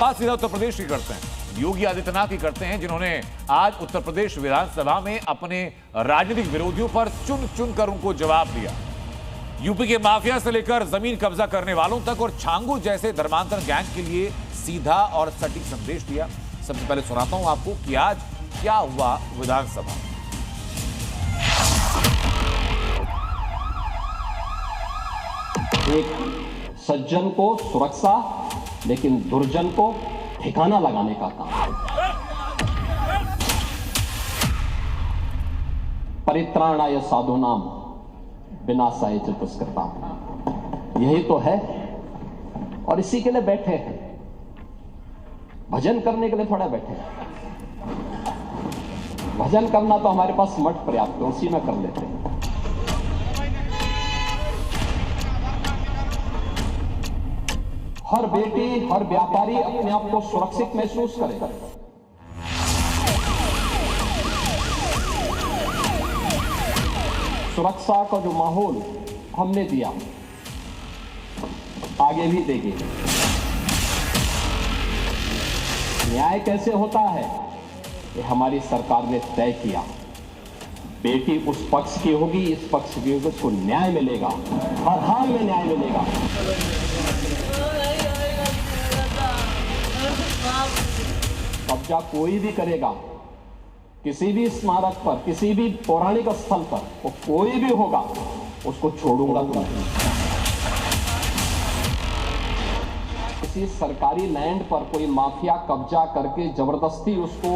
बात सीधा उत्तर प्रदेश की करते हैं, योगी आदित्यनाथ की करते हैं, जिन्होंने आज उत्तर प्रदेश विधानसभा में अपने राजनीतिक विरोधियों पर चुन चुन कर उनको जवाब दिया। यूपी के माफिया से लेकर जमीन कब्जा करने वालों तक और छांगू जैसे धर्मांतरण गैंग के लिए सीधा और सटीक संदेश दिया। सबसे पहले सुनाता हूं आपको कि आज क्या हुआ विधानसभा। एक सज्जन को सुरक्षा, लेकिन दुर्जन को ठिकाना लगाने का काम। परित्राणाय साधूनाम विनाशाय च दुष्कृताम्, यही तो है और इसी के लिए बैठे हैं। भजन करने के लिए थोड़ा बैठे हैं। भजन करना तो हमारे पास मठ पर्याप्त है, उसी में कर लेते हैं। हर बेटी, हर व्यापारी अपने आप को सुरक्षित महसूस करे। सुरक्षा का जो माहौल हमने दिया, आगे भी देंगे। न्याय कैसे होता है, ये हमारी सरकार ने तय किया। बेटी उस पक्ष की होगी, इस पक्ष की होगी, उसको न्याय मिलेगा, हर हाल में न्याय मिलेगा। कब्जा कोई भी करेगा किसी भी स्मारक पर, किसी भी पौराणिक स्थल पर, वो कोई भी होगा, उसको छोड़ूंगा तो नहीं। किसी सरकारी लैंड पर कोई माफिया कब्जा करके जबरदस्ती उसको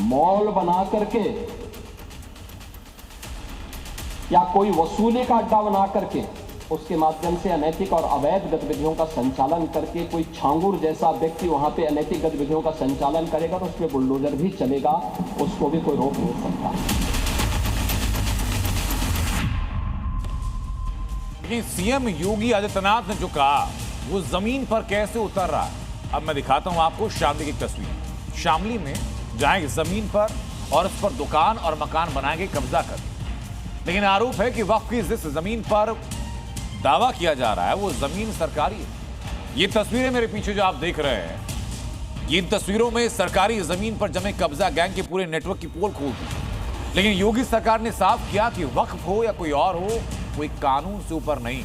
मॉल बना करके या कोई वसूली का अड्डा बना करके उसके माध्यम से अनैतिक और अवैध गतिविधियों का संचालन करके कोई छांगुर जैसा व्यक्ति वहां पे अनैतिक गतिविधियों का संचालन करेगा तो उसमें बुलडोजर भी चलेगा, उसको भी कोई रोक नहीं सकता। लेकिन सीएम योगी आदित्यनाथ ने जो कहा वो जमीन पर कैसे उतर रहा है, अब मैं दिखाता हूं आपको शामली की तस्वीर। शामली में जहां जमीन पर और उस पर दुकान और मकान बनाएंगे कब्जा कर, लेकिन आरोप है कि वक्फ की जिस जमीन पर दावा किया जा रहा है वो जमीन सरकारी है। ये तस्वीरें मेरे पीछे जो आप देख रहे हैं, इन तस्वीरों में सरकारी जमीन पर जमे कब्जा गैंग के पूरे नेटवर्क की पोल खोल दी। लेकिन योगी सरकार ने साफ किया कि वक्फ हो या कोई और हो, कोई कानून से ऊपर नहीं।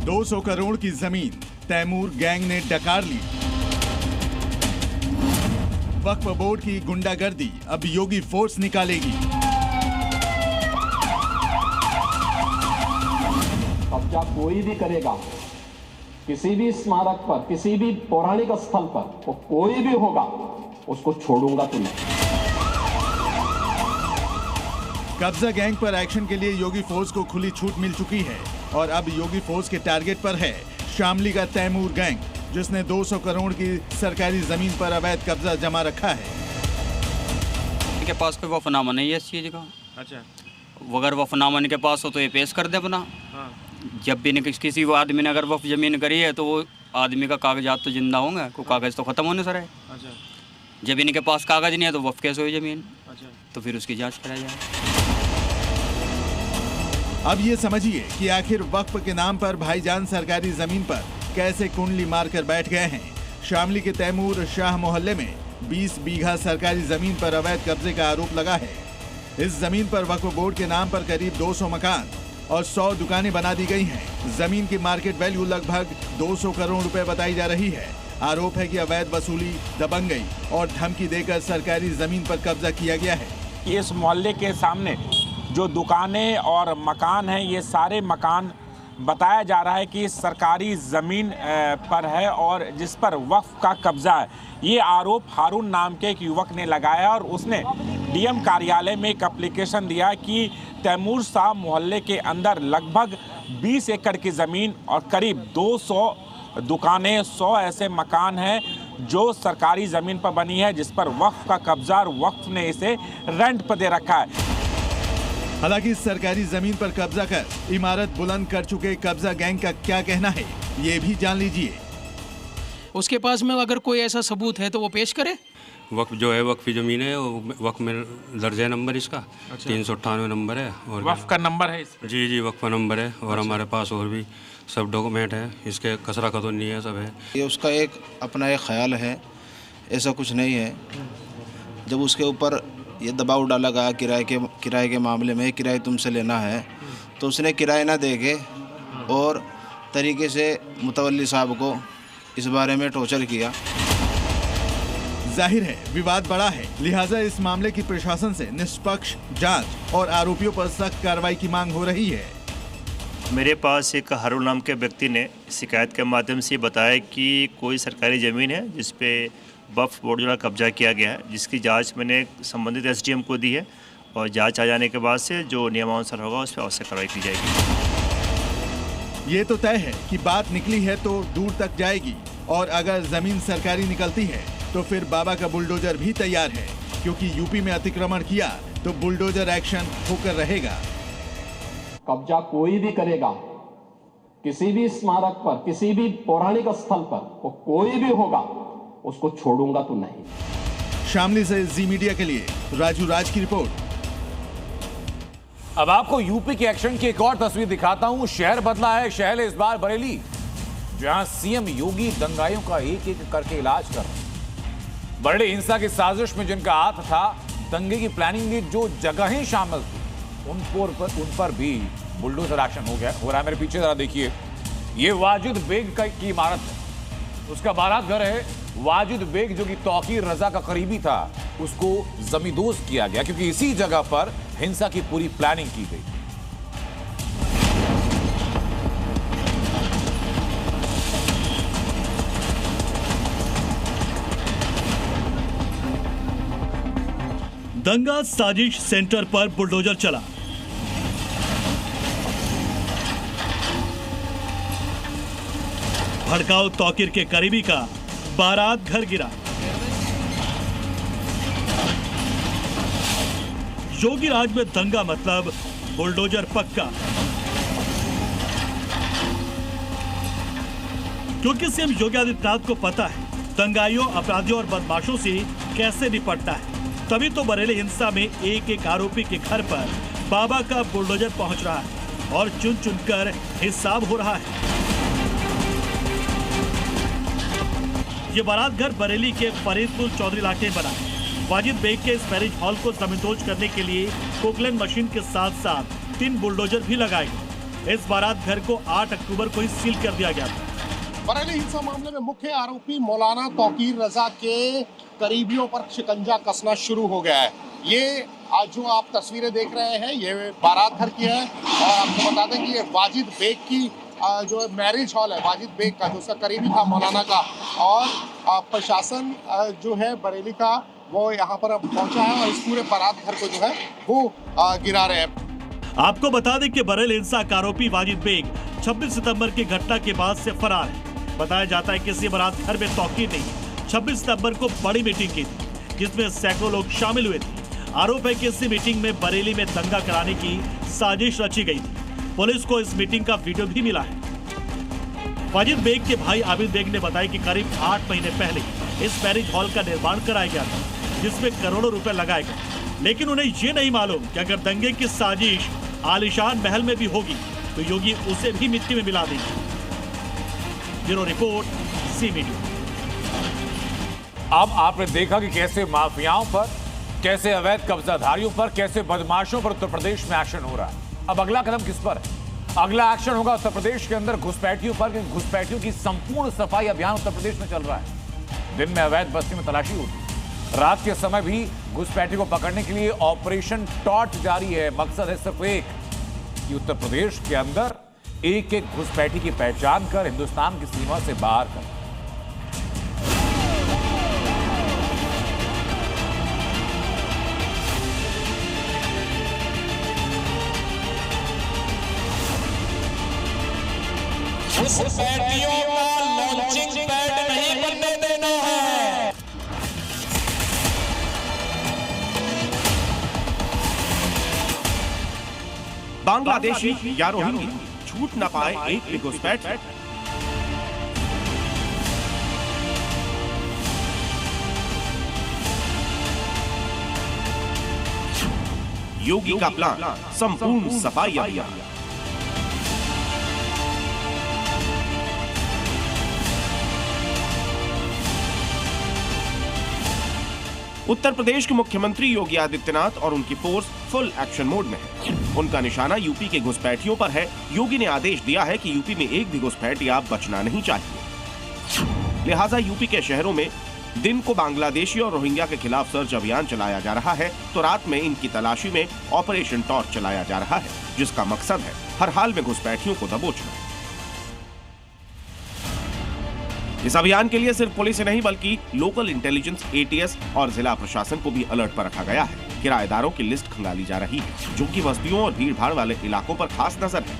$200 करोड़ की जमीन तैमूर गैंग ने डकार ली। वक्फ बोर्ड की गुंडागर्दी अब योगी फोर्स निकालेगी। कब्जा कोई भी करेगा किसी भी स्मारक पर, किसी भी पौराणिक स्थल पर, वो कोई भी होगा, उसको छोड़ूंगा तो नहीं। कब्जा गैंग पर एक्शन के लिए योगी फोर्स को खुली छूट मिल चुकी है और अब योगी फोर्स के टारगेट पर है शामली का तैमूर गैंग, जिसने 200 करोड़ की सरकारी जमीन पर अवैध कब्जा जमा रखा है। इनके पास कोई वफनामा नहीं है इस चीज का। अच्छा, अगर वफनामा इनके पास हो तो ये पेश कर दे अपना। हाँ। जब भी किसी आदमी ने अगर वफ जमीन करी है तो वो आदमी का कागजात तो जिंदा होंगे, कोई कागज तो खत्म होने सर है। अच्छा, जब इनके पास कागज नहीं है तो वफ कैसे हुई जमीन? अच्छा, तो फिर उसकी जांच कराई जाए। अब ये समझिए कि आखिर वक्फ के नाम पर भाईजान सरकारी जमीन पर कैसे कुंडली मारकर बैठ गए हैं। शामली के तैमूर शाह मोहल्ले में 20 बीघा सरकारी जमीन पर अवैध कब्जे का आरोप लगा है। इस जमीन पर वक्फ बोर्ड के नाम पर करीब 200 मकान और 100 दुकानें बना दी गई हैं। जमीन की मार्केट वैल्यू लगभग 200 करोड़ रुपए बताई जा रही है। आरोप है कि अवैध वसूली, दबंगई और धमकी देकर सरकारी जमीन पर कब्जा किया गया है। इस मोहल्ले के सामने जो दुकानें और मकान हैं, ये सारे मकान बताया जा रहा है कि सरकारी ज़मीन पर है और जिस पर वक्फ का कब्जा है। ये आरोप हारून नाम के एक युवक ने लगाया और उसने डीएम कार्यालय में एक एप्लीकेशन दिया कि तैमूर शाह मोहल्ले के अंदर लगभग 20 एकड़ की ज़मीन और करीब 200 दुकानें, 100 ऐसे मकान हैं जो सरकारी ज़मीन पर बनी है, जिस पर वक्फ का कब्जा और वक्फ ने इसे रेंट पर दे रखा है। हालांकि सरकारी जमीन पर कब्जा कर इमारत बुलंद कर चुके कब्जा गैंग का क्या कहना है, ये भी जान लीजिए। उसके पास में अगर कोई ऐसा सबूत है तो वो पेश करे। वक्फ जो है वक्फी ज़मीन है, वो वक्फ में दर्ज है नंबर इसका। अच्छा। 398 नंबर है। और वक्फ का नंबर है इसमें? जी जी, वक्फ का नंबर है। और हमारे पास और भी सब डॉक्यूमेंट है इसके, कसरा खतौन नहीं है, सब है। ये उसका एक अपना एक ख्याल है, ऐसा कुछ नहीं है। जब उसके ऊपर ये दबाव डाला गया किराए के मामले में, किराया तुमसे लेना है, तो उसने किराया ना दे के और तरीके से मुतवल्ली साहब को इस बारे में टॉर्चर किया। जाहिर है विवाद बड़ा है, लिहाजा इस मामले की प्रशासन से निष्पक्ष जांच और आरोपियों पर सख्त कार्रवाई की मांग हो रही है। मेरे पास एक हारून नाम के व्यक्ति ने शिकायत के माध्यम से बताया कि कोई सरकारी ज़मीन है जिस पे वक्फ बोर्ड द्वारा कब्जा किया गया है, जिसकी जांच मैंने संबंधित एसडीएम को दी है और जांच आ जाने के बाद से जो नियमानुसार होगा उस पर आवश्यक कार्रवाई की जाएगी। ये तो तय है कि बात निकली है तो दूर तक जाएगी, और अगर जमीन सरकारी निकलती है तो फिर बाबा का बुलडोजर भी तैयार है, क्योंकि यूपी में अतिक्रमण किया तो बुलडोजर एक्शन होकर रहेगा। कब्जा कोई भी करेगा किसी भी स्मारक पर, किसी भी पौराणिक स्थल पर, वो कोई भी होगा, उसको छोड़ूंगा तो नहीं। शामली से जी मीडिया के लिए राजू राज की रिपोर्ट। अब आपको यूपी के एक्शन की एक और तस्वीर दिखाता हूं। शहर बदला है, शहर इस बार बरेली, जहां सीएम योगी दंगाइयों का एक एक करके इलाज कर रहे हैं। बरेली हिंसा की साजिश में जिनका हाथ था, दंगे की प्लानिंग में जो जगहें शामिल थी, उन पर भी बुलडोजर एक्शन हो रहा है। मेरे पीछे जरा देखिए, ये वाजिद बेग की इमारत है, उसका बारात घर है। वाजिद बेग जो कि तौकीर रजा का करीबी था, उसको जमींदोज किया गया क्योंकि इसी जगह पर हिंसा की पूरी प्लानिंग की गई। दंगा साजिश सेंटर पर बुलडोजर चला। भड़काऊ तौकीर के करीबी का बारात घर गिरा। योगी राज में दंगा मतलब बुलडोजर पक्का, क्योंकि सीएम योगी आदित्यनाथ को पता है दंगाइयों, अपराधियों और बदमाशों से कैसे निपटना है। तभी तो बरेली हिंसा में एक एक आरोपी के घर पर बाबा का बुलडोजर पहुंच रहा है और चुन चुनकर हिसाब हो रहा है। ये बारात घर बरेली के फरीदपुर चौधरी इलाके में बना है। वाजिद बेग के इस मैरिज हॉल को जमींदोज करने के लिए पोकलैंड मशीन के साथ साथ 3 बुलडोजर भी लगाए गए। इस बारात घर को 8 अक्टूबर को ही सील कर दिया गया था। बरेली हिंसा मामले में मुख्य आरोपी मौलाना तौकीर रजा के करीबियों पर शिकंजा कसना शुरू हो गया है। ये आज जो आप तस्वीरें देख रहे हैं, ये बारात घर की है और आपको बता दें कि ये वाजिद बेग की जो मैरिज हॉल है, वाजिद बेग का जो उसका करीबी था मौलाना का, और प्रशासन जो है बरेली का वो यहाँ पर अब पहुंचा है और इस पूरे बारात घर को जो है वो गिरा रहे हैं। आपको बता दें कि बरेली हिंसा का आरोपी वाजिद बेग 26 सितंबर की घटना के बाद से फरार है। बताया जाता है कि इसी बारात घर में तौकीर ने 26 सितंबर को बड़ी मीटिंग की थी, जिसमें सैकड़ों लोग शामिल हुए थे। आरोप है कि इसी मीटिंग में बरेली में दंगा कराने की साजिश रची गई थी। पुलिस को इस मीटिंग का वीडियो भी मिला है। वाजिद बेग के भाई आबिद बेग ने बताया कि करीब 8 महीने पहले इस मैरिज हॉल का निर्माण कराया गया था, जिसमें करोड़ों रुपए लगाए गए, लेकिन उन्हें ये नहीं मालूम कि अगर दंगे की साजिश आलीशान महल में भी होगी तो योगी उसे भी मिट्टी में मिला देंगे। Bureau report, C media. अब आपने देखा कि कैसे माफियाओं पर, कैसे अवैध कब्जाधारियों पर, कैसे बदमाशों पर उत्तर प्रदेश में एक्शन हो रहा है। अब अगला कदम किस पर है? अगला एक्शन होगा उत्तर प्रदेश के अंदर घुसपैठियों पर। घुसपैठियों की संपूर्ण सफाई अभियान उत्तर प्रदेश में चल रहा है। दिन में अवैध बस्ती में तलाशी होती है, रात के समय भी घुसपैठियों को पकड़ने के लिए ऑपरेशन टॉर्च जारी है। मकसद है सिर्फ एक कि उत्तर प्रदेश के अंदर एक एक घुसपैठी की पहचान कर हिंदुस्तान की सीमा से बाहर कर। घुसपैठियों का लॉन्चिंग पैड नहीं बनने देना है। बांग्लादेशी या रोहिंग्या छूट न पाए एक भी घुसपैठ। योगी का प्लान, संपूर्ण सफाई अभियान। उत्तर प्रदेश के मुख्यमंत्री योगी आदित्यनाथ और उनकी फोर्स फुल एक्शन मोड में है। उनका निशाना यूपी के घुसपैठियों पर है। योगी ने आदेश दिया है कि यूपी में एक भी घुसपैठिया बचना नहीं चाहिए। लिहाजा यूपी के शहरों में दिन को बांग्लादेशी और रोहिंग्या के खिलाफ सर्च अभियान चलाया जा रहा है, तो रात में इनकी तलाशी में ऑपरेशन टॉर्च चलाया जा रहा है, जिसका मकसद है हर हाल में घुसपैठियों को दबोचना। इस अभियान के लिए सिर्फ पुलिस ही नहीं बल्कि लोकल इंटेलिजेंस, एटीएस और जिला प्रशासन को भी अलर्ट पर रखा गया है। किराएदारों की लिस्ट खंगाली जा रही है, जो कि बस्तियों और भीड़ भाड़ वाले इलाकों पर खास नजर है।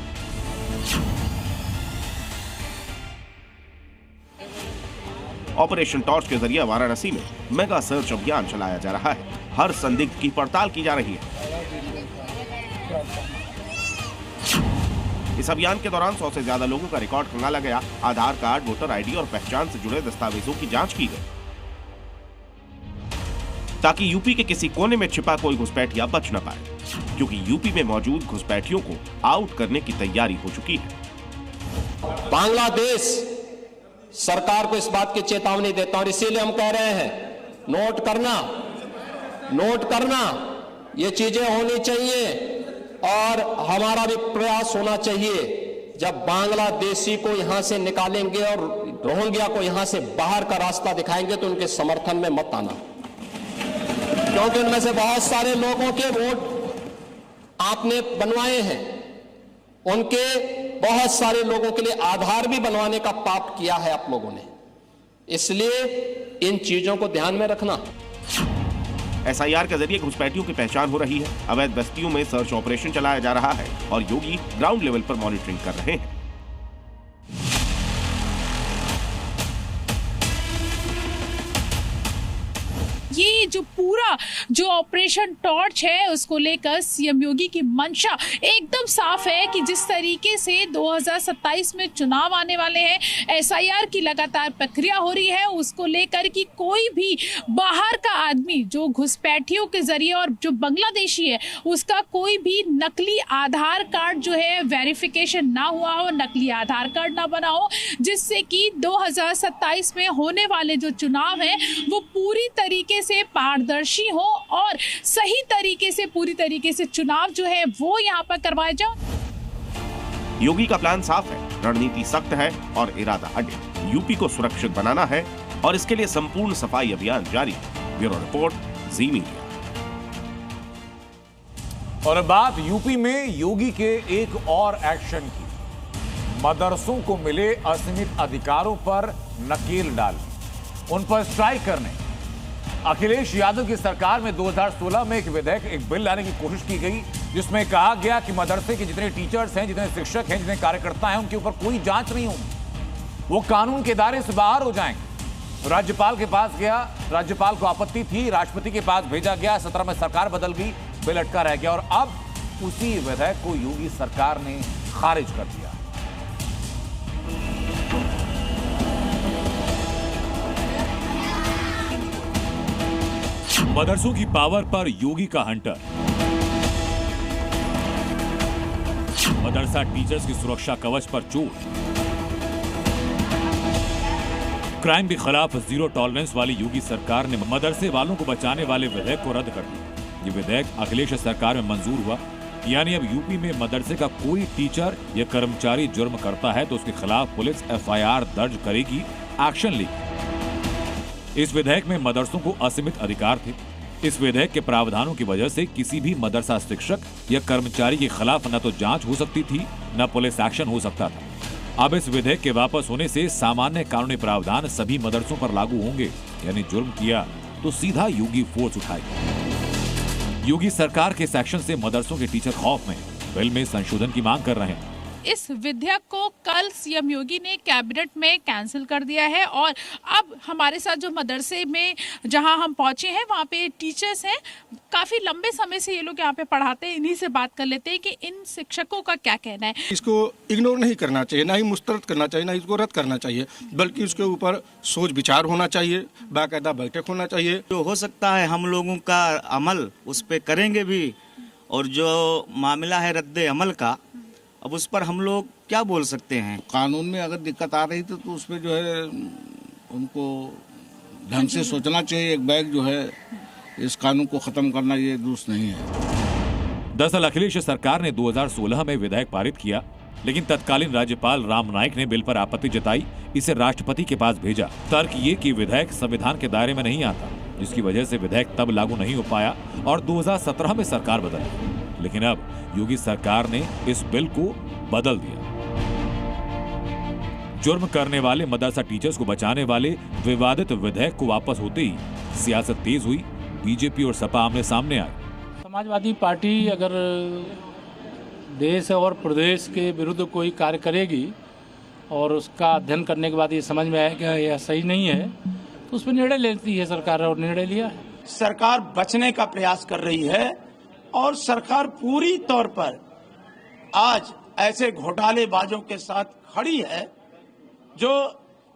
ऑपरेशन टॉर्च के जरिए वाराणसी में मेगा सर्च अभियान चलाया जा रहा है। हर संदिग्ध की पड़ताल की जा रही है। इस अभियान के दौरान 100 से ज्यादा लोगों का रिकॉर्ड खंगाला गया। आधार कार्ड, वोटर आईडी और पहचान से जुड़े दस्तावेजों की जांच की गई, ताकि यूपी के किसी कोने में छिपा कोई घुसपैठिया बच न पाए, क्योंकि यूपी में मौजूद घुसपैठियों को आउट करने की तैयारी हो चुकी है। बांग्लादेश सरकार को इस बात की चेतावनी देता हूं, इसीलिए हम कह रहे हैं नोट करना, ये चीजें होनी चाहिए और हमारा भी प्रयास होना चाहिए। जब बांग्लादेशी को यहां से निकालेंगे और रोहिंग्या को यहां से बाहर का रास्ता दिखाएंगे तो उनके समर्थन में मत आना, क्योंकि उनमें से बहुत सारे लोगों के वोट आपने बनवाए हैं। उनके बहुत सारे लोगों के लिए आधार भी बनवाने का पाप किया है आप लोगों ने, इसलिए इन चीजों को ध्यान में रखना। एसआईआर के जरिए घुसपैठियों की पहचान हो रही है। अवैध बस्तियों में सर्च ऑपरेशन चलाया जा रहा है और योगी ग्राउंड लेवल पर मॉनिटरिंग कर रहे हैं। ये जो ऑपरेशन टॉर्च है उसको लेकर सीएम योगी की मंशा एकदम साफ है कि जिस तरीके से 2027 में चुनाव आने वाले हैं, एसआईआर की लगातार प्रक्रिया हो रही है, उसको लेकर कि कोई भी बाहर का आदमी जो घुसपैठियों के जरिए और जो बांग्लादेशी है उसका कोई भी नकली आधार कार्ड जो है वेरिफिकेशन ना हुआ हो, नकली आधार कार्ड ना बना हो, जिससे कि 2027 में होने वाले जो चुनाव है वो पूरी तरीके से पारदर्शी हो और सही तरीके से पूरी तरीके से चुनाव जो है वो यहाँ पर करवाया जाए। योगी का प्लान साफ है, रणनीति सख्त है और इरादा अटल। यूपी को सुरक्षित बनाना है और इसके लिए संपूर्ण सफाई अभियान जारी है। ब्यूरो रिपोर्ट, जी मीडिया। और बात यूपी में योगी के एक और एक्शन की। मदरसों को मिले असीमित अधिकारों पर नकेल डालने, उन पर स्ट्राइक करने। अखिलेश यादव की सरकार में 2016 में एक विधेयक, एक बिल लाने की कोशिश की गई जिसमें कहा गया कि मदरसे के जितने टीचर्स हैं, जितने शिक्षक हैं, जितने कार्यकर्ता हैं, उनके ऊपर कोई जांच नहीं होगी, वो कानून के दायरे से बाहर हो जाएंगे। राज्यपाल के पास गया, राज्यपाल को आपत्ति थी, राष्ट्रपति के पास भेजा गया, 17 में सरकार बदल गई, बिल अटका रह गया और अब उसी विधेयक को योगी सरकार ने खारिज कर दिया। मदरसों की पावर पर योगी का हंटर। मदरसा टीचर्स की सुरक्षा कवच पर चोट। क्राइम के खिलाफ जीरो टॉलरेंस वाली योगी सरकार ने मदरसे वालों को बचाने वाले विधेयक को रद्द कर दिया। ये विधेयक अखिलेश सरकार में मंजूर हुआ, यानी अब यूपी में मदरसे का कोई टीचर या कर्मचारी जुर्म करता है तो उसके खिलाफ पुलिस एफआईआर दर्ज करेगी, एक्शन लेगी। इस विधेयक में मदरसों को असीमित अधिकार थे। इस विधेयक के प्रावधानों की वजह से किसी भी मदरसा शिक्षक या कर्मचारी के खिलाफ न तो जांच हो सकती थी, न पुलिस एक्शन हो सकता था। अब इस विधेयक के वापस होने से सामान्य कानूनी प्रावधान सभी मदरसों पर लागू होंगे, यानी जुर्म किया तो सीधा योगी फोर्स उठाएगी। योगी सरकार के सेक्शन से मदरसों के टीचर खौफ में, बिल में संशोधन की मांग कर रहे हैं। इस विधेयक को कल सीएम योगी ने कैबिनेट में कैंसिल कर दिया है और अब हमारे साथ जो मदरसे में जहां हम पहुंचे हैं वहां पे टीचर्स हैं, काफी लंबे समय से ये लोग यहाँ पे पढ़ाते हैं। इन्हीं से बात कर लेते हैं कि इन शिक्षकों का क्या कहना है। इसको इग्नोर नहीं करना चाहिए, ना ही मुस्तरद करना चाहिए, ना इसको रद्द करना चाहिए, बल्कि उसके ऊपर सोच विचार होना चाहिए, बाकायदा बैठक होना चाहिए। जो हो सकता है हम लोगों का अमल उस पर करेंगे भी और जो मामला है रद्द अमल का, अब उस पर हम लोग क्या बोल सकते हैं? कानून में अगर दिक्कत आ रही तो उस पर जो है उनको ढंग से सोचना चाहिए। एक बैग जो है इस कानून को खत्म करना ये दुरुस्त नहीं है। दरअसल अखिलेश सरकार ने 2016 में विधेयक पारित किया, लेकिन तत्कालीन राज्यपाल राम नाईक ने बिल पर आपत्ति जताई, इसे राष्ट्रपति के पास भेजा। तर्क ये कि विधेयक संविधान के दायरे में नहीं आता, जिसकी वजह से विधेयक तब लागू नहीं हो पाया और 2017 में सरकार बदली। लेकिन अब योगी सरकार ने इस बिल को बदल दिया। जुर्म करने वाले मदरसा टीचर्स को बचाने वाले विवादित विधेयक को वापस होते ही सियासत तेज हुई। बीजेपी और सपा आमने सामने आए। समाजवादी पार्टी अगर देश और प्रदेश के विरुद्ध कोई कार्य करेगी और उसका अध्ययन करने के बाद ये समझ में आया कि यह सही नहीं है, तो उस पर निर्णय लेती है सरकार, और निर्णय लिया है। सरकार बचने का प्रयास कर रही है और सरकार पूरी तौर पर आज ऐसे घोटालेबाजों के साथ खड़ी है जो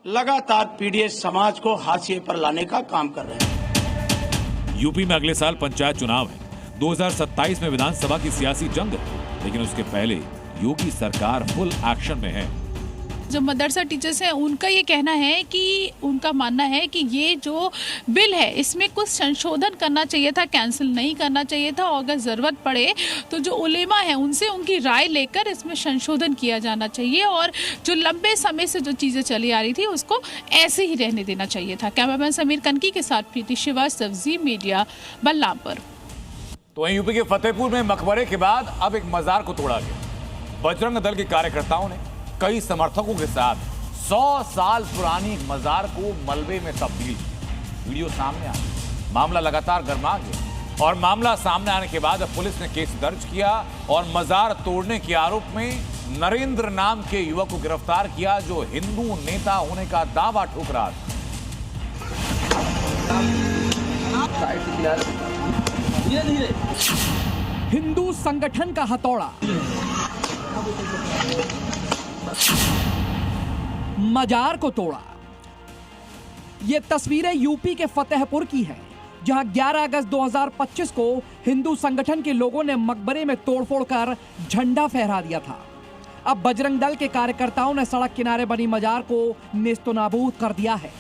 लगातार पीडीएस समाज को हाशिए पर लाने का काम कर रहे हैं। यूपी में अगले साल पंचायत चुनाव है। 2027 में विधानसभा की सियासी जंग है, लेकिन उसके पहले योगी सरकार फुल एक्शन में है। जो मदरसा टीचर्स हैं उनका ये कहना है कि उनका मानना है कि ये जो बिल है इसमें कुछ संशोधन करना चाहिए था, कैंसिल नहीं करना चाहिए था, और अगर ज़रूरत पड़े तो जो उलेमा है उनसे उनकी राय लेकर इसमें संशोधन किया जाना चाहिए, और जो लंबे समय से जो चीज़ें चली आ रही थी उसको ऐसे ही रहने देना चाहिए था। कैमरामैन समीर कनकी के साथ प्रीति श्रीवास्तव, जी मीडिया, बलरामपुर। तो वहीं यूपी के फतेहपुर में मकबरे के बाद अब एक मजार को तोड़ा गया। बजरंग दल के कार्यकर्ताओं ने कई समर्थकों के साथ 100 साल पुरानी एक मजार को मलबे में तब्दील किया। वीडियो सामने आया, मामला लगातार गर्मा गया और मामला सामने आने के बाद अब पुलिस ने केस दर्ज किया और मजार तोड़ने के आरोप में नरेंद्र नाम के युवक को गिरफ्तार किया, जो हिंदू नेता होने का दावा ठोक रहा था। हिंदू संगठन का हथौड़ा, मजार को तोड़ा। ये तस्वीरें यूपी के फतेहपुर की हैं, जहां 11 अगस्त 2025 को हिंदू संगठन के लोगों ने मकबरे में तोड़फोड़ कर झंडा फहरा दिया था। अब बजरंग दल के कार्यकर्ताओं ने सड़क किनारे बनी मजार को नेस्तनाबूद कर दिया है।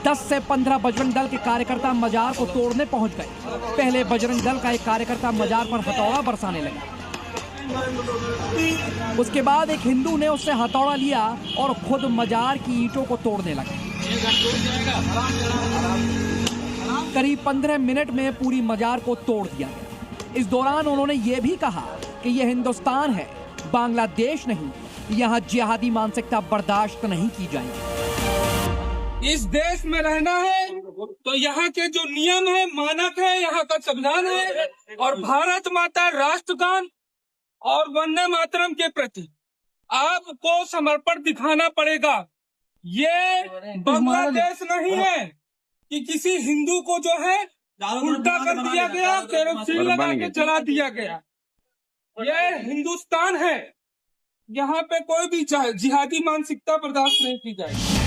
10 से 15 बजरंग दल के कार्यकर्ता मजार को तोड़ने पहुंच गए। पहले बजरंग दल का एक कार्यकर्ता मजार पर हथौड़ा बरसाने लगा। उसके बाद एक हिंदू ने उससे हथौड़ा लिया और खुद मजार की ईंटों को तोड़ने लगा। करीब 15 मिनट में पूरी मजार को तोड़ दिया गया। इस दौरान उन्होंने ये भी कहा कि यह हिंदुस्तान है, बांग्लादेश नहीं। यहाँ जिहादी मानसिकता बर्दाश्त नहीं की जाएगी। इस देश में रहना है तो यहाँ के जो नियम है, मानक है, यहाँ का संविधान है और भारत माता राष्ट्रगान और वंदे मातरम के प्रति आपको समर्पण दिखाना पड़ेगा। ये बांग्लादेश नहीं है कि किसी हिंदू को जो है उल्टा कर दिया गया, केरोसिन लगा के जला दिया गया। ये हिंदुस्तान है, यहाँ पे कोई भी जिहादी मानसिकता बर्दाश्त नहीं की जाएगी।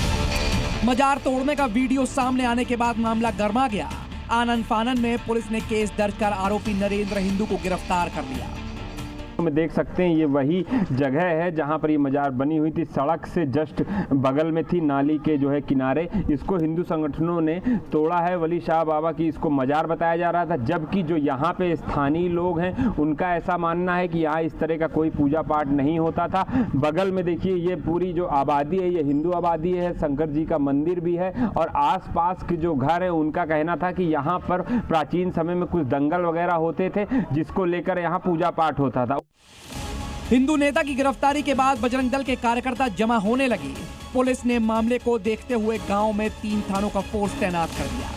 मजार तोड़ने का वीडियो सामने आने के बाद मामला गर्मा गया। आनन फानन में पुलिस ने केस दर्ज कर आरोपी नरेंद्र हिंदू को गिरफ्तार कर लिया। में देख सकते हैं ये वही जगह है जहां पर ये मजार बनी हुई थी। सड़क से जस्ट बगल में थी, नाली के जो है किनारे। इसको हिंदू संगठनों ने तोड़ा है। वली शाह बाबा की इसको मजार बताया जा रहा था, जबकि जो यहाँ पे स्थानीय लोग हैं उनका ऐसा मानना है कि यहाँ इस तरह का कोई पूजा पाठ नहीं होता था। बगल में देखिए ये पूरी जो आबादी है ये हिंदू आबादी है, शंकर जी का मंदिर भी है और आसपास के जो घर है उनका कहना था कि यहाँ पर प्राचीन समय में कुछ दंगल वगैरह होते थे, जिसको लेकर यहाँ पूजा पाठ होता था। हिंदू नेता की गिरफ्तारी के बाद बजरंग दल के कार्यकर्ता जमा होने लगे। पुलिस ने मामले को देखते हुए गांव में 3 थानों का फोर्स तैनात कर दिया।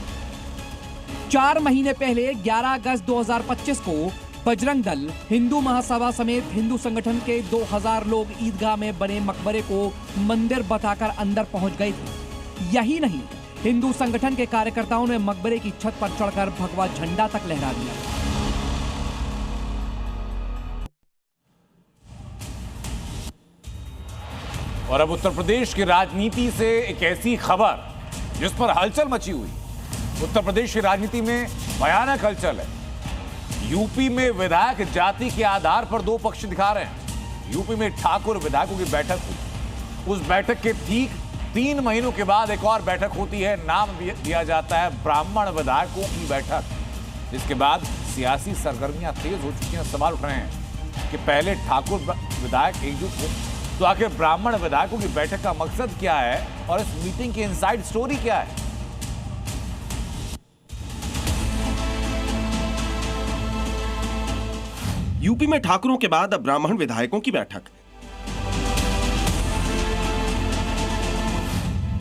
4 महीने पहले 11 अगस्त 2025 को बजरंग दल, हिंदू महासभा समेत हिंदू संगठन के 2000 लोग ईदगाह में बने मकबरे को मंदिर बताकर अंदर पहुंच गए थे। यही नहीं, हिंदू संगठन के कार्यकर्ताओं ने मकबरे की छत पर चढ़कर भगवा झंडा तक लहरा दिया। और अब उत्तर प्रदेश की राजनीति से एक ऐसी खबर जिस पर हलचल मची हुई। उत्तर प्रदेश की राजनीति में भयानक हलचल है। यूपी में विधायक जाति के आधार पर दो पक्ष दिखा रहे हैं। यूपी में ठाकुर विधायकों की बैठक हुई। उस बैठक के ठीक 3 महीनों के बाद एक और बैठक होती है। नाम दिया जाता है ब्राह्मण विधायकों की बैठक। इसके बाद सियासी सरगर्मियां तेज हो चुकी हैं। सवाल उठ रहे हैं कि पहले ठाकुर विधायक एकजुट हो तो आखिर ब्राह्मण विधायकों की बैठक का मकसद क्या है और इस मीटिंग की इनसाइड स्टोरी क्या है? यूपी में ठाकुरों के बाद अब ब्राह्मण विधायकों की बैठक।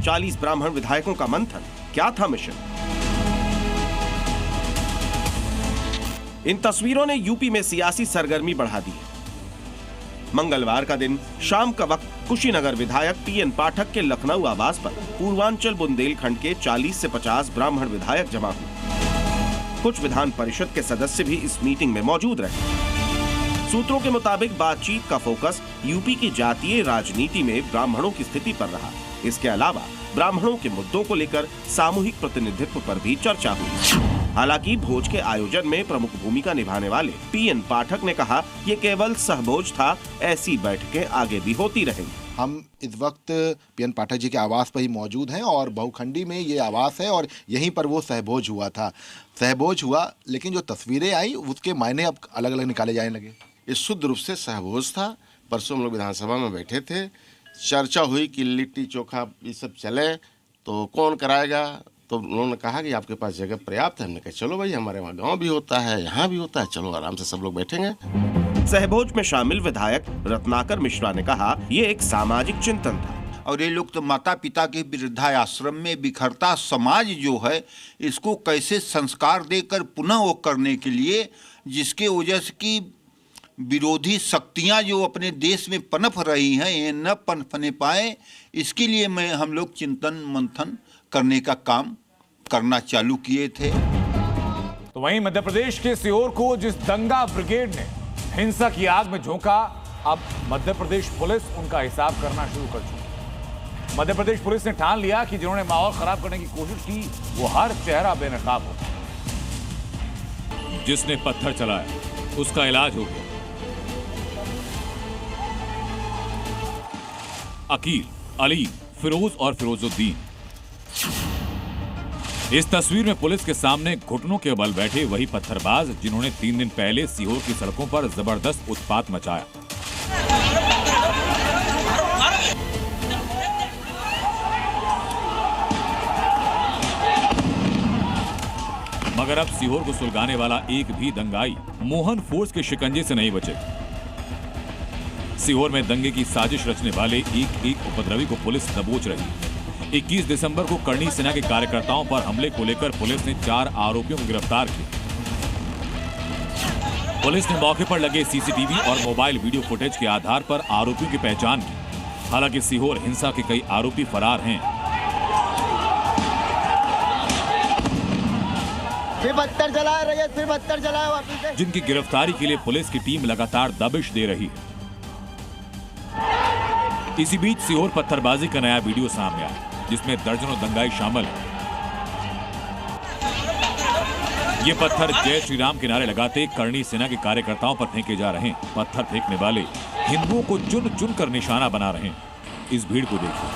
40 ब्राह्मण विधायकों का मंथन, क्या था मिशन? इन तस्वीरों ने यूपी में सियासी सरगर्मी बढ़ा दी है। मंगलवार का दिन शाम का वक्त कुशीनगर विधायक पीएन पाठक के लखनऊ आवास पर पूर्वांचल बुंदेलखंड के 40 से 50 ब्राह्मण विधायक जमा हुए। कुछ विधान परिषद के सदस्य भी इस मीटिंग में मौजूद रहे। सूत्रों के मुताबिक बातचीत का फोकस यूपी की जातीय राजनीति में ब्राह्मणों की स्थिति पर रहा। इसके अलावा ब्राह्मणों के मुद्दों को लेकर सामूहिक प्रतिनिधित्व पर भी चर्चा हुई। हालांकि भोज के आयोजन में प्रमुख भूमिका निभाने वाले पीएन पाठक ने कहा, ये केवल सहभोज था, ऐसी बैठकें आगे भी होती रहेंगी। हम इस वक्त पीएन पाठक जी के आवास पर ही मौजूद हैं और बहुखंडी में ये आवास है और यहीं पर वो सहभोज हुआ था। सहभोज हुआ, लेकिन जो तस्वीरें आई उसके मायने अब अलग अलग निकाले जाने लगे। ये शुद्ध रूप से सहभोज था। परसों हम लोग विधानसभा में बैठे थे, चर्चा हुई कि लिट्टी चोखा ये सब चले तो कौन कराएगा। तो उन्होंने कहा कि आपके पास जगह पर्याप्त है। हमने कहा चलो भाई, हमारे वहाँ गांव भी होता है, यहाँ भी होता है, चलो आराम से सब लोग बैठेंगे। सहभोज में शामिल विधायक रत्नाकर मिश्रा ने कहा, ये एक सामाजिक चिंतन था। और ये लोग तो माता पिता के वृद्धाश्रम में बिखरता समाज जो है, इसको कैसे संस्कार देकर पुनः वो करने के लिए, जिसके वजह से की विरोधी शक्तियां जो अपने देश में पनप रही हैं, ये न पनपने पाए, इसके लिए हम लोग चिंतन मंथन करने का काम करना चालू किए थे। तो वहीं मध्य प्रदेश के सीहोर को जिस दंगा ब्रिगेड ने हिंसा की आग में झोंका, अब मध्य प्रदेश पुलिस उनका हिसाब करना शुरू कर चुकी। मध्य प्रदेश पुलिस ने ठान लिया कि जिन्होंने माहौल खराब करने की कोशिश की वो हर चेहरा बेनकाब हो। जिसने पत्थर चलाया उसका इलाज हो गया। अकील, अली, फिरोज और फिरोजुद्दीन। इस तस्वीर में पुलिस के सामने घुटनों के बल बैठे वही पत्थरबाज जिन्होंने 3 दिन पहले सीहोर की सड़कों पर जबरदस्त उत्पात मचाया। मगर अब सीहोर को सुलगाने वाला एक भी दंगाई मोहन फोर्स के शिकंजे से नहीं बचे। सीहोर में दंगे की साजिश रचने वाले एक उपद्रवी को पुलिस दबोच रही। 21 दिसंबर को करणी सेना के कार्यकर्ताओं पर हमले को लेकर पुलिस ने 4 आरोपियों को गिरफ्तार किया। पुलिस ने मौके पर लगे सीसीटीवी और मोबाइल वीडियो फुटेज के आधार पर आरोपियों की पहचान की। हालांकि सीहोर हिंसा के कई आरोपी फरार हैं। फिर पत्थर चला रही है, फिर पत्थर चलाया वापस से। जिनकी गिरफ्तारी के लिए पुलिस की टीम लगातार दबिश दे रही है। इसी बीच सीहोर पत्थरबाजी का नया वीडियो सामने आया जिसमें दर्जनों दंगाई शामिल हैं। ये पत्थर जय श्री राम के नारे लगाते करणी सेना के कार्यकर्ताओं पर फेंके जा रहे हैं। पत्थर फेंकने वाले हिंदुओं को चुन चुन कर निशाना बना रहे हैं। इस भीड़ को देखिए,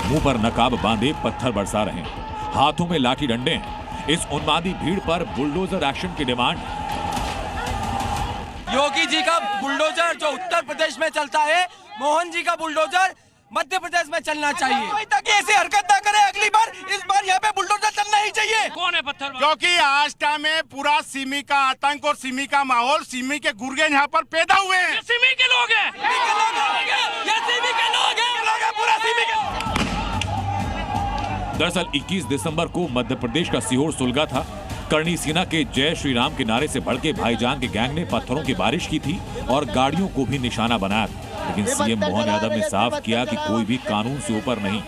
मुंह पर नकाब बांधे पत्थर बरसा रहे हैं, हाथों में लाठी डंडे हैं। इस उन्मादी भीड़ पर बुलडोजर एक्शन की डिमांड। योगी जी का बुलडोजर जो उत्तर प्रदेश में चलता है, मोहन जी का बुलडोजर मध्य प्रदेश में चलना चाहिए। कोई तक ऐसी हरकत ना करे, अगली बार इस बार यहाँ पे बुलडोजर चलना ही चाहिए। कौन है पत्थर? क्योंकि आस्था में पूरा सिमी का आतंक और सिमी का माहौल, सिमी के गुर्गे यहाँ पर पैदा हुए हैं। सिमी के लोग हैं, ये सिमी के लोग हैं, पूरा सिमी के। दरअसल 21 दिसंबर को मध्य प्रदेश का सीहोर सुलगा था। करणी सेना के जय श्री राम के नारे से भड़के भाईजान के गैंग ने पत्थरों की बारिश की थी और गाड़ियों को भी निशाना बनाया था। लेकिन सीएम मोहन यादव ने साफ किया कि कोई भी कानून से ऊपर नहीं।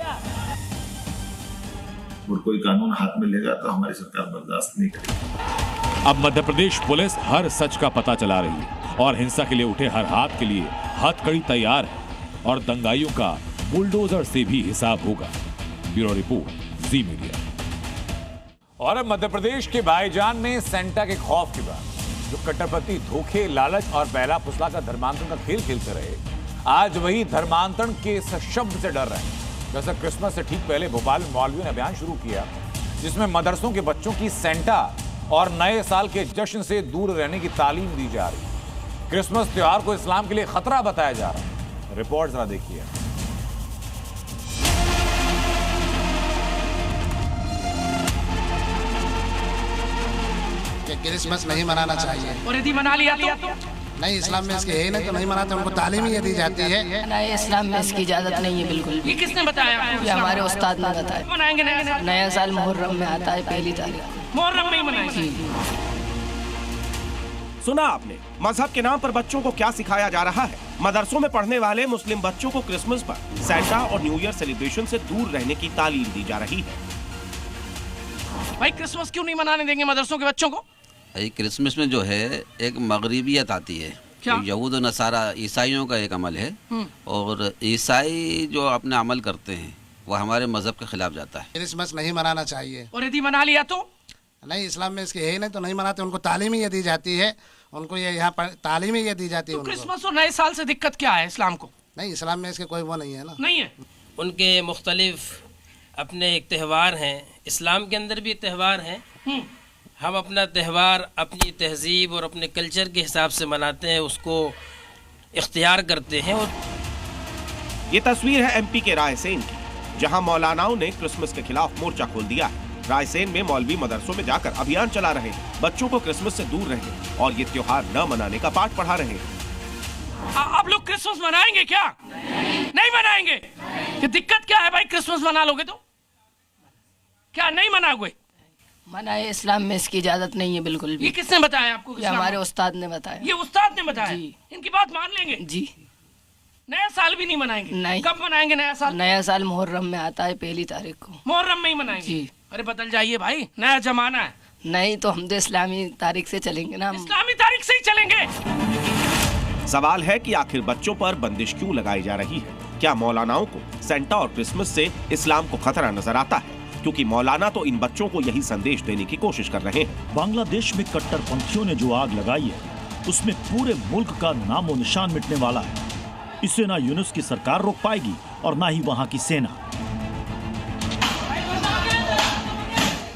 और कोई कानून हाथ में लेगा तो हमारी सरकार बर्दाश्त नहीं करेगी। अब मध्य प्रदेश पुलिस हर सच का पता चला रही है और हिंसा के लिए उठे हर हाथ के लिए हथकड़ी तैयार है और दंगाइयों का बुलडोजर से भी हिसाब होगा। ब्यूरो रिपोर्ट, जी मीडिया। और अब मध्य प्रदेश के भाईजान में सेंटा के खौफ के बाद जो कट्टरपंथी धोखे, लालच और पहला फुसला का धर्मांतरण का खेल खेलते रहे, आज वही धर्मांतरण के शब्द से डर रहे हैं। जैसे क्रिसमस से ठीक पहले भोपाल में मौलवियों ने अभियान शुरू किया, जिसमें मदरसों के बच्चों की सेंटा और नए साल के जश्न से दूर रहने की तालीम दी जा रही है। क्रिसमस त्योहार को इस्लाम के लिए खतरा बताया जा रहा है। रिपोर्ट जरा देखिए। क्रिसमस नहीं मनाना चाहिए, और यदि मना लिया तो नहीं, इस्लाम में इसके है नहीं तो नहीं मनाते, उनको तालीम ही दी जाती है। नहीं, इस्लाम में इसकी इजाजत नहीं है बिल्कुल। ये किसने बताया? ये हमारे उस्ताद ने बताया। मनाएंगे नया साल मुहर्रम में आता है, पहली तारीख मुहर्रम में ही मनाएंगे। सुना आपने मजहब के नाम पर बच्चों को क्या सिखाया जा रहा है। मदरसों में पढ़ने वाले मुस्लिम बच्चों को क्रिसमस पर सैंटा और न्यू ईयर सेलिब्रेशन से दूर रहने की तालीम दी जा रही है। भाई क्रिसमस क्यों नहीं मनाने देंगे मदरसों के बच्चों को? क्रिसमस में जो है एक मगरिबियत आती है, यहूद नसारा ईसाइयों का एक अमल है, और ईसाई जो अपने अमल करते हैं वह हमारे मजहब के खिलाफ जाता है। क्रिसमस नहीं मनाना चाहिए, और यदि मना लिया तो नहीं, इस्लाम में इसके है ही नहीं तो नहीं मनाते, उनको तालीम ही दी जाती है, उनको ये यहाँ पर तालीम ही दी जाती है। तो क्रिसमस और नए साल से दिक्कत क्या है इस्लाम को? नहीं, इस्लाम में इसके कोई वो नहीं है ना। नहीं है। उनके मुख्तलिफ अपने एक त्यौहार हैं, इस्लाम के अंदर भी त्यौहार हैं। हम अपना त्यौहार अपनी तहजीब और अपने कल्चर के हिसाब से मनाते हैं, उसको इख्तियार करते हैं। और ये तस्वीर है एमपी के रायसेन की, जहां मौलानाओं ने क्रिसमस के खिलाफ मोर्चा खोल दिया है। रायसेन में मौलवी मदरसों में जाकर अभियान चला रहे हैं, बच्चों को क्रिसमस से दूर रहने और ये त्योहार न मनाने का पाठ पढ़ा रहे हैं। आप लोग क्रिसमस मनाएंगे क्या? नहीं मनाएंगे। ये दिक्कत क्या है भाई? क्रिसमस मना लोगे तो क्या नहीं मनाओगे? मनाए, इस्लाम में इसकी इजाजत नहीं है बिल्कुल भी। ये किसने बताया आपको? ये हमारे उस्ताद ने बताया। ये उस्ताद ने बताया? इनकी बात मान लेंगे? जी। नया साल भी नहीं मनाएंगे? नहीं। कब मनाएंगे नया साल? नया साल मुहर्रम में आता है, पहली तारीख को। मुहर्रम में ही मनाएंगे? जी। अरे बदल जाइए भाई, नया जमाना है। नहीं तो हम तो इस्लामी तारीख से चलेंगे ना। इस्लामी तारीख से ही चलेंगे। सवाल है कि आखिर बच्चों पर बंदिश क्यों लगाई जा रही है? क्या मौलानाओं को सेंटा और क्रिसमस से इस्लाम को खतरा नजर आता है? क्योंकि मौलाना तो इन बच्चों को यही संदेश देने की कोशिश कर रहे हैं। बांग्लादेश में कट्टरपंथियों ने जो आग लगाई है उसमें पूरे मुल्क का नामो निशान मिटने वाला है। इसे ना यूनुस की सरकार रोक पाएगी और ना ही वहां की सेना।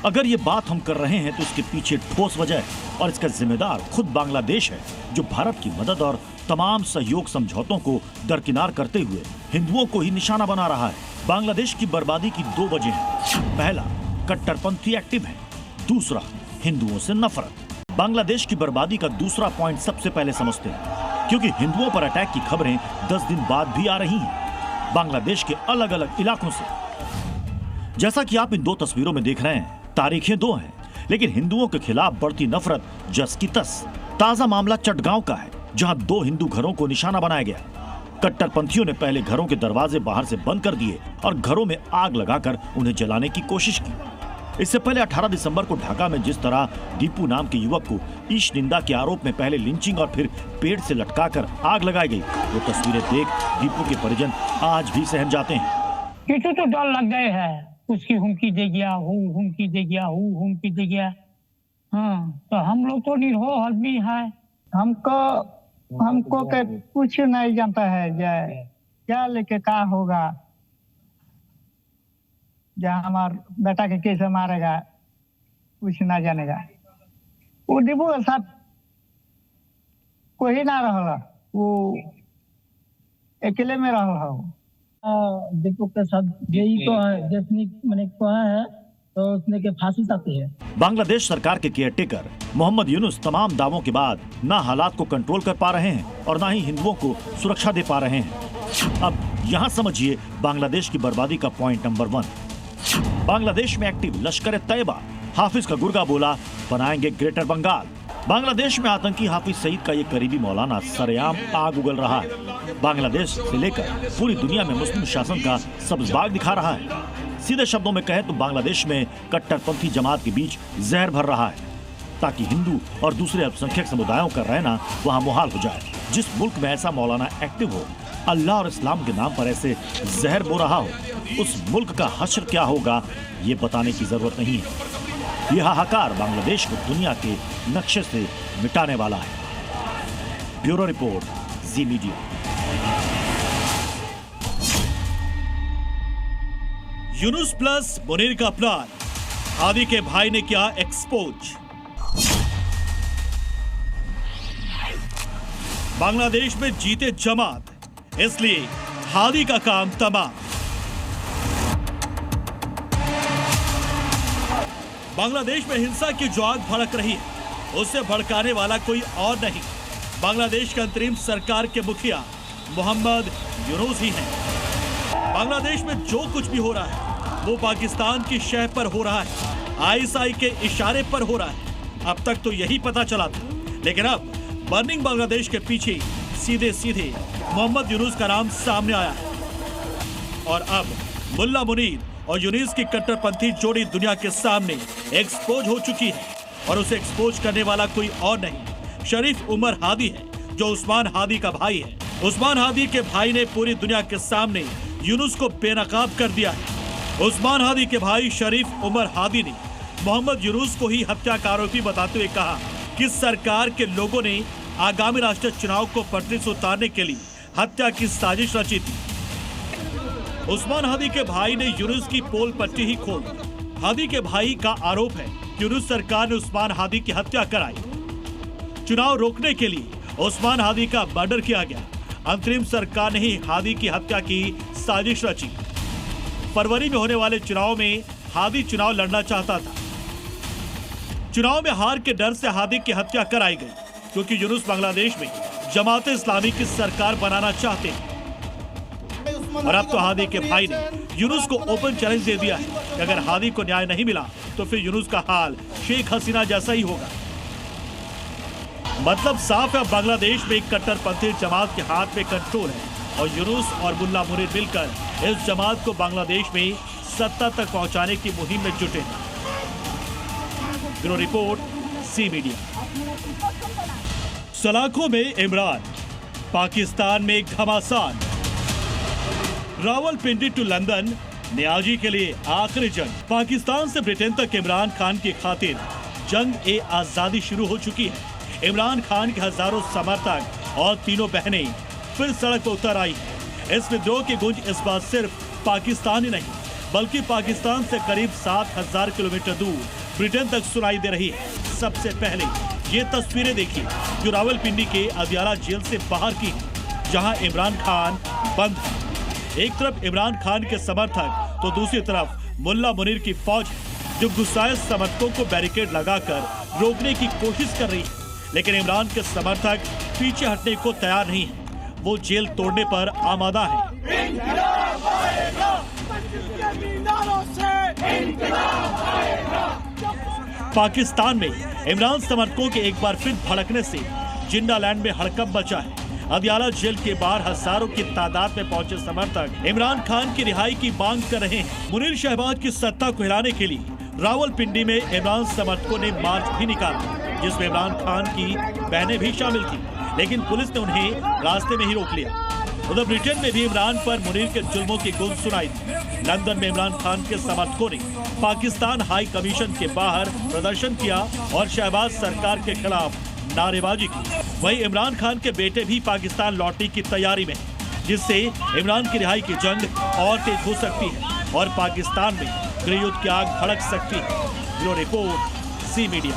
अगर ये बात हम कर रहे हैं तो इसके पीछे ठोस वजह है और इसका जिम्मेदार खुद बांग्लादेश है, जो भारत की मदद और तमाम सहयोग समझौतों को दरकिनार करते हुए हिंदुओं को ही निशाना बना रहा है। बांग्लादेश की बर्बादी की दो वजह हैं। पहला, कट्टरपंथी एक्टिव है, दूसरा हिंदुओं से नफरत। बांग्लादेश की बर्बादी का दूसरा पॉइंट सबसे पहले समझते हैं, क्योंकि हिंदुओं पर अटैक की खबरें 10 दिन बाद भी आ रही हैं बांग्लादेश के अलग अलग इलाकों से। जैसा कि आप इन दो तस्वीरों में देख रहे हैं, तारीखें दो हैं, लेकिन हिंदुओं के खिलाफ बढ़ती नफरत जस की तस। ताजा मामला चटगांव का है, जहां 2 हिंदू घरों को निशाना बनाया गया। कट्टरपंथियों ने पहले घरों के दरवाजे बाहर से बंद कर दिए और घरों में आग लगाकर उन्हें जलाने की कोशिश की। इससे पहले 18 दिसंबर को ढाका में जिस तरह दीपू नाम के युवक को ईश निंदा के आरोप में पहले लिंचिंग और फिर पेड़ से लटकाकर आग लगाई गई, वो तस्वीरें देख दीपू के परिजन आज भी सहम जाते हैं। ये तो डर लग गए हैं, उसकी हुमकी दे गया, हुमकी दे गया, हुमकी दे गया। हाँ, तो हम लोग तो निरहो आदमी है, हमको के कुछ नहीं जानता है, क्या लेके क्या होगा, जहाँ हमारे बेटा के कैसे मारेगा कुछ ना जानेगा। वो डिबू के साथ कोई ना रहा, वो अकेले में रहा। दीपू के साथ यही तो है, जिसने मैंने कहा है तो उसने के फांसी चाहती है। बांग्लादेश सरकार के केयरटेकर मोहम्मद यूनुस तमाम दावों के बाद ना हालात को कंट्रोल कर पा रहे हैं और ना ही हिंदुओं को सुरक्षा दे पा रहे हैं। अब यहाँ समझिए बांग्लादेश की बर्बादी का पॉइंट नंबर 1। बांग्लादेश में एक्टिव लश्कर तैयबा हाफिज का गुर्गा बोला बनाएंगे ग्रेटर बंगाल। बांग्लादेश में आतंकी हाफिज सईद का ये करीबी मौलाना सरेआम आग उगल रहा है। बांग्लादेश से लेकर पूरी दुनिया में मुस्लिम शासन का सब्ज़बाग दिखा रहा है। सीधे शब्दों में कहे तो बांग्लादेश में कट्टरपंथी जमात के बीच जहर भर रहा है, ताकि हिंदू और दूसरे अल्पसंख्यक समुदायों का रहना वहां मुहाल हो जाए। जिस मुल्क में ऐसा मौलाना एक्टिव हो, अल्लाह और इस्लाम के नाम पर ऐसे जहर बो रहा हो, उस मुल्क का हश्र क्या होगा ये बताने की जरूरत नहीं है। यह हाहाकार बांग्लादेश को दुनिया के नक्शे से मिटाने वाला है। ब्यूरो रिपोर्ट, जी मीडिया। यूनुस प्लस मुनीर का प्लान, हादी के भाई ने किया एक्सपोज। बांग्लादेश में जीते जमात, इसलिए हादी का काम तमाम। बांग्लादेश में हिंसा की जो आग भड़क रही है, उससे भड़काने वाला कोई और नहीं, बांग्लादेश के अंतरिम सरकार के मुखिया मोहम्मद यूनुस ही हैं। बांग्लादेश में जो कुछ भी हो रहा है वो पाकिस्तान की शह पर हो रहा है, आईएसआई के इशारे पर हो रहा है। अब तक तो यही पता चला था, लेकिन अब बर्निंग बांग्लादेश के पीछे सीधे सीधे मोहम्मद यूनुस का नाम सामने आया है। और अब मुल्ला मुनीर और यूनुस की कट्टरपंथी जोड़ी दुनिया के सामने एक्सपोज हो चुकी है, और उसे एक्सपोज करने वाला कोई और नहीं, शरीफ उमर हादी है, जो उस्मान हादी का भाई है। उस्मान हादी के भाई ने पूरी दुनिया के सामने यूनुस को बेनकाब कर दिया है। उस्मान हादी के भाई शरीफ उमर हादी ने मोहम्मद यूनुस को ही हत्या का आरोपी बताते हुए कहा कि सरकार के लोगों ने आगामी राष्ट्रीय चुनाव को पटरी से उतारने के लिए हत्या की साजिश रची थी। उस्मान हादी के भाई ने यूनुस की पोल पट्टी ही खोल दी। हादी के भाई का आरोप है कि यूनुस सरकार ने उस्मान हादी की हत्या कराई। चुनाव रोकने के लिए उस्मान हादी का मर्डर किया गया। अंतरिम सरकार ने ही हादी की हत्या की साजिश रची। फरवरी में होने वाले चुनाव में हादी चुनाव लड़ना चाहता था। चुनाव में हार के डर से हादी की हत्या कराई गई, क्योंकि यूनुस बांग्लादेश में जमात इस्लामी की सरकार बनाना चाहते हैं। और अब तो हादी के भाई ने यूनुस को ओपन चैलेंज दे दिया है कि अगर हादी को न्याय नहीं मिला तो फिर यूनुस का हाल शेख हसीना जैसा ही होगा। मतलब साफ है, बांग्लादेश में एक कट्टरपंथी जमात के हाथ में कंट्रोल है और यूनुस और मुल्ला मुनीर मिलकर इस जमात को बांग्लादेश में सत्ता तक पहुंचाने की मुहिम में जुटे हैं। Bureau report, C media. सलाखों में इमरान, पाकिस्तान में घमासान। रावलपिंडी टू लंदन, न्याजी के लिए आखिरी जंग। पाकिस्तान से ब्रिटेन तक इमरान खान की खातिर जंग ए आजादी शुरू हो चुकी है। इमरान खान के हजारों समर्थक और तीनों बहनें फिर सड़क पर उतर आई है। इस विद्रोह की गूंज इस बार सिर्फ पाकिस्तान ही नहीं, बल्कि पाकिस्तान से करीब 7,000 किलोमीटर दूर ब्रिटेन तक सुनाई दे रही है। सबसे पहले ये तस्वीरें देखिए जो रावलपिंडी के अदियाला जेल से बाहर की है, जहां इमरान खान बंद है। एक तरफ इमरान खान के समर्थक तो दूसरी तरफ मुल्ला मुनीर की फौज है, जो गुस्साए समर्थकों को बैरिकेड लगाकर रोकने की कोशिश कर रही है। लेकिन इमरान के समर्थक पीछे हटने को तैयार नहीं है, वो जेल तोड़ने पर आमादा है। पाकिस्तान में इमरान समर्थकों के एक बार फिर भड़कने से जिंडालैंड में हड़कंप मचा है। अदियाला जेल के बाहर हजारों की तादाद में पहुंचे समर्थक इमरान खान की रिहाई की मांग कर रहे हैं। मुनीर शहबाज की सत्ता को हिलाने के लिए रावलपिंडी में इमरान समर्थकों ने मार्च भी निकाला, जिसमें इमरान खान की बहनें भी शामिल थी, लेकिन पुलिस ने उन्हें रास्ते में ही रोक लिया। उधर ब्रिटेन में भी इमरान पर मुनीर के जुल्मों की गूंज सुनाई थी। लंदन में इमरान खान के समर्थकों ने पाकिस्तान हाई कमीशन के बाहर प्रदर्शन किया और शहबाज सरकार के खिलाफ नारेबाजी की। वहीं इमरान खान के बेटे भी पाकिस्तान लौटने की तैयारी में, जिससे इमरान की रिहाई की जंग और तेज हो सकती है और पाकिस्तान में गृहयुद्ध की आग भड़क सकती है। Bureau report, C media.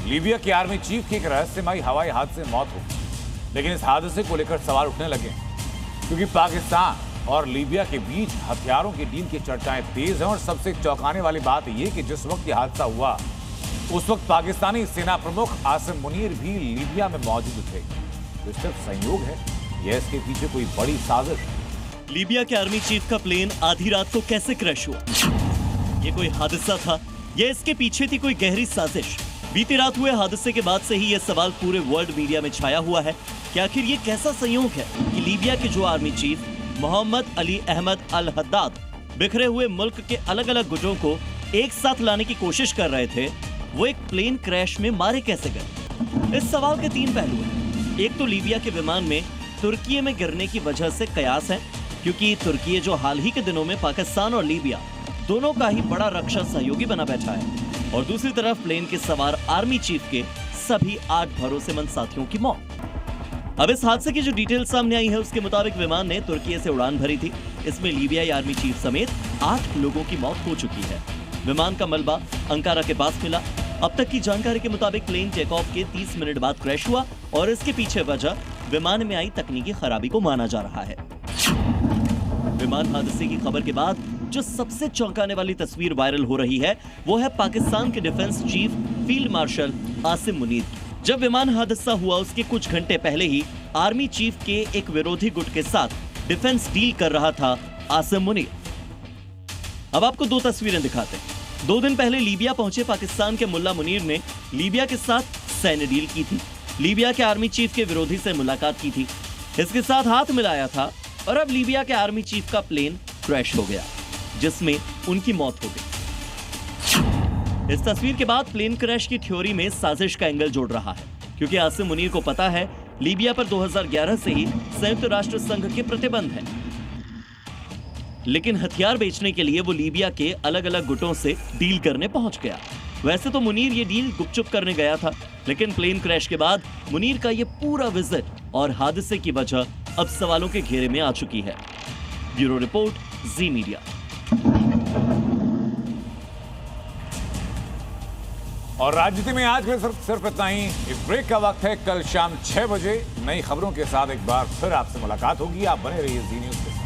Libya के आर्मी चीफ की एक रहस्यमयी हवाई हादसे में मौत हो, लेकिन इस हादसे को लेकर सवाल उठने लगे, क्योंकि पाकिस्तान और लीबिया के बीच हथियारों की डील की चर्चाएं तेज हैं। और सबसे चौंकाने वाली बात यह कि जिस वक्त यह हादसा हुआ उस वक्त पाकिस्तानी सेना प्रमुख आसिम मुनीर भी लीबिया में मौजूद थे। तो सिर्फ संयोग है या इसके पीछे कोई बड़ी साजिश? लीबिया के आर्मी चीफ का प्लेन आधी रात को कैसे क्रैश हुआ? ये कोई हादसा था या इसके पीछे थी कोई गहरी साजिश? बीती रात हुए हादसे के बाद से ही यह सवाल पूरे वर्ल्ड मीडिया में छाया हुआ है कि आखिर ये कैसा संयोग है कि लीबिया के जो आर्मी चीफ मोहम्मद अली अहमद अल हद्दाद बिखरे हुए मुल्क के अलग अलग गुटों को एक साथ लाने की कोशिश कर रहे थे, वो एक प्लेन क्रैश में मारे कैसे गए? इस सवाल के तीन पहलू हैं। एक तो लीबिया के विमान में तुर्की में गिरने की वजह से कयास है, क्योंकि तुर्की जो हाल ही के दिनों में पाकिस्तान और लीबिया दोनों का ही बड़ा रक्षा सहयोगी बना बैठा है। और दूसरी तरफ प्लेन के सवार आर्मी चीफ के सभी 8 भरोसेमंद साथियों की मौत। अब इस हादसे की जो डिटेल सामने आई है उसके मुताबिक विमान ने तुर्की से उड़ान भरी थी। इसमें लीबियाई आर्मी चीफ समेत 8 लोगों की मौत हो चुकी है। विमान का मलबा अंकारा के पास मिला। अब तक की जानकारी के मुताबिक प्लेन टेक ऑफ के 30 मिनट बाद क्रैश हुआ और इसके पीछे वजह विमान में आई तकनीकी खराबी को माना जा रहा है। विमान हादसे की खबर के बाद जो सबसे चौंकाने वाली तस्वीर वायरल हो रही है वो है पाकिस्तान के defence chief field marshal Asim Munir. जब विमान हादसा हुआ उसके कुछ घंटे पहले ही आर्मी चीफ के एक विरोधी गुट के साथ डिफेंस डील कर रहा था आसिम मुनीर। अब आपको 2 तस्वीरें दिखाते हैं। 2 दिन पहले लीबिया पहुंचे पाकिस्तान के मुल्ला मुनीर ने लीबिया के साथ सैन्य डील की थी। लीबिया के आर्मी चीफ के विरोधी से मुलाकात की थी, इसके साथ हाथ मिलाया था और अब लीबिया के आर्मी चीफ का प्लेन क्रैश हो गया जिसमें उनकी मौत हो गई। इस तस्वीर के बाद प्लेन क्रैश की थ्योरी में साजिश का एंगल जोड़ रहा है क्योंकि आसिम मुनीर को पता है लीबिया पर 2011 से ही संयुक्त राष्ट्र संघ के प्रतिबंध हैं। लेकिन हथियार बेचने के लिए वो लीबिया के अलग अलग गुटों से डील करने पहुंच गया। वैसे तो मुनीर ये डील गुपचुप करने गया था, लेकिन प्लेन क्रैश के बाद मुनीर का ये पूरा विजिट और हादसे की वजह अब सवालों के घेरे में आ चुकी है। ब्यूरो रिपोर्ट, जी मीडिया। और राजनीति में आज के सिर्फ इतना ही। इस ब्रेक का वक्त है। कल शाम 6 बजे नई खबरों के साथ एक बार फिर आपसे मुलाकात होगी। आप बने रहिए जी न्यूज़ के साथ।